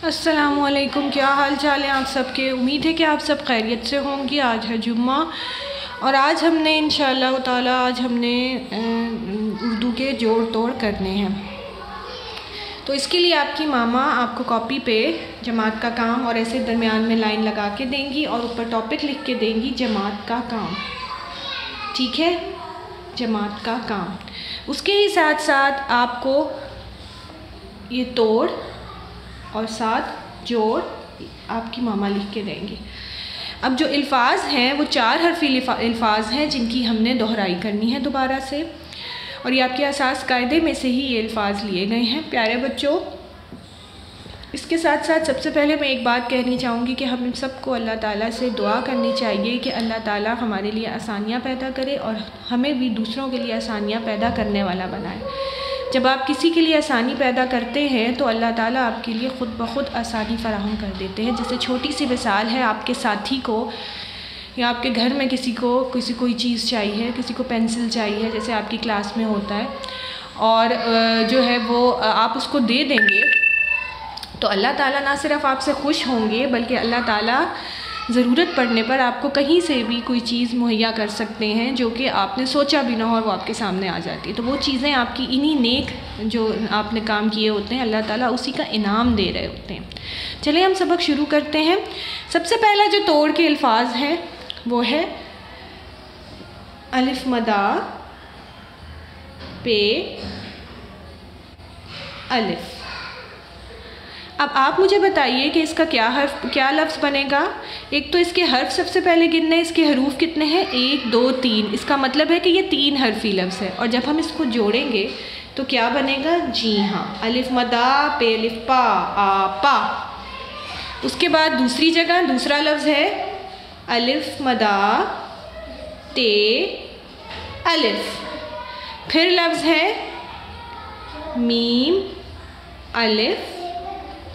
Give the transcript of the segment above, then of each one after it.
السلام علیکم، کیا حال چال ہیں آپ سب کے؟ امید ہے کہ آپ سب خیریت سے ہوں گی۔ آج ہے جمعہ اور آج ہم نے انشاءاللہ تعالی اردو کے جوڑ توڑ کرنے ہیں۔ تو اس کے لیے آپ کی ماما آپ کو کاپی پہ جماعت کا کام اور ایسے درمیان میں لائن لگا کے دیں گی اور اوپر ٹاپک لکھ کے دیں گی جماعت کا کام، ٹھیک ہے؟ جماعت کا کام۔ اس کے ہی ساتھ ساتھ آپ کو یہ توڑ اور ساتھ جوڑ آپ کی ماما لکھ کے دیں گی۔ اب جو الفاظ ہیں وہ 4 حرفی الفاظ ہیں جن کی ہم نے دہرائی کرنی ہے دوبارہ سے، اور یہ آپ کے اساس قاعدے میں سے ہی یہ الفاظ لیے گئے ہیں پیارے بچوں۔ اس کے ساتھ ساتھ سب سے پہلے میں ایک بات کہنی چاہوں گی کہ ہم سب کو اللہ تعالیٰ سے دعا کرنی چاہیے کہ اللہ تعالیٰ ہمارے لیے آسانیاں پیدا کرے اور ہمیں بھی دوسروں کے لیے آسانیاں پیدا کرنے والا بنائے۔ جب آپ کسی کے لیے آسانی پیدا کرتے ہیں تو اللہ تعالیٰ آپ کے لیے خود بخود آسانی فراہم کر دیتے ہیں۔ جیسے چھوٹی سی مثال ہے، آپ کے ساتھی کو یا آپ کے گھر میں کسی کوئی چیز چاہیے، کسی کو پینسل چاہیے، جیسے آپ کی کلاس میں ہوتا ہے، اور جو ہے وہ آپ اس کو دے دیں گے تو اللہ تعالیٰ نہ صرف آپ سے خوش ہوں گے بلکہ اللہ تعالیٰ ضرورت پڑنے پر آپ کو کہیں سے بھی کوئی چیز مہیا کر سکتے ہیں جو کہ آپ نے سوچا بھی نہ ہو اور وہ آپ کے سامنے آ جاتی ہے۔ تو وہ چیزیں آپ کی انہی نیک جو آپ نے کام کیے ہوتے ہیں اللہ تعالیٰ اسی کا انعام دے رہے ہوتے ہیں۔ چلیں ہم سبق شروع کرتے ہیں۔ سب سے پہلا جو توڑ کے الفاظ ہیں وہ ہے الف مدہ پہ الف۔ اب آپ مجھے بتائیے کہ اس کا کیا لفظ بنے گا؟ ایک تو اس کے حرف سب سے پہلے گننے، اس کے حروف کتنے ہیں؟ 1 2 3۔ اس کا مطلب ہے کہ یہ 3 حرفی لفظ ہے، اور جب ہم اس کو جوڑیں گے تو کیا بنے گا؟ جی ہاں، الف مدہ پہ الف پا آپا۔ اس کے بعد دوسری جگہ دوسرا لفظ ہے الف مدہ تے الف۔ پھر لفظ ہے میم الف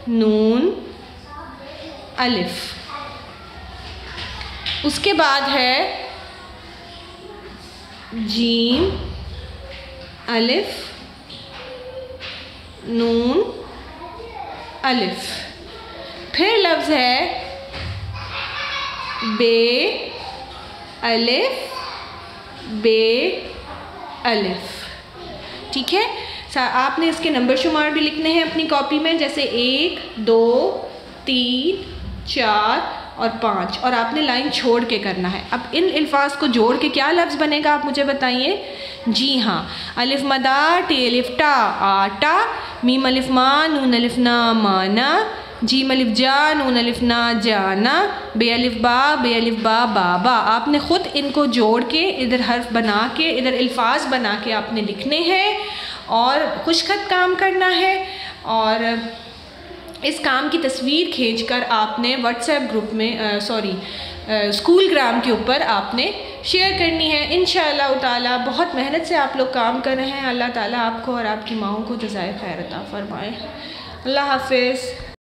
نون الف۔ اس کے بعد ہے جیم الف نون الف۔ پھر لفظ ہے بے الف بے الف، ٹھیک ہے؟ آپ نے اس کے نمبر شمار بھی لکھنے ہیں اپنی کاپی میں، جیسے 1 2 3 4 اور 5، اور آپ نے لائن چھوڑ کے کرنا ہے۔ اب ان الفاظ کو جوڑ کے کیا لفظ بنے گا آپ مجھے بتائیے؟ جی ہاں، الف مدہ ٹے الف ٹا آٹا، میم الف ما نون الف نا مانا، جیم الف جا نون الف نا جانا، بے الف با بابا۔ آپ نے خود ان کو جوڑ کے ادھر حرف بنا کے ادھر الفاظ بنا کے آپ نے لکھنے ہیں اور خوش خط کام کرنا ہے، اور اس کام کی تصویر کھینچ کر آپ نے واٹس ایپ گروپ میں اسکول گرام کے اوپر آپ نے شیئر کرنی ہے انشاءاللہ تعالیٰ۔ بہت محنت سے آپ لوگ کام کر رہے ہیں، اللہ تعالیٰ آپ کو اور آپ کی ماؤں کو جزائے خیر عطا فرمائے۔ اللہ حافظ۔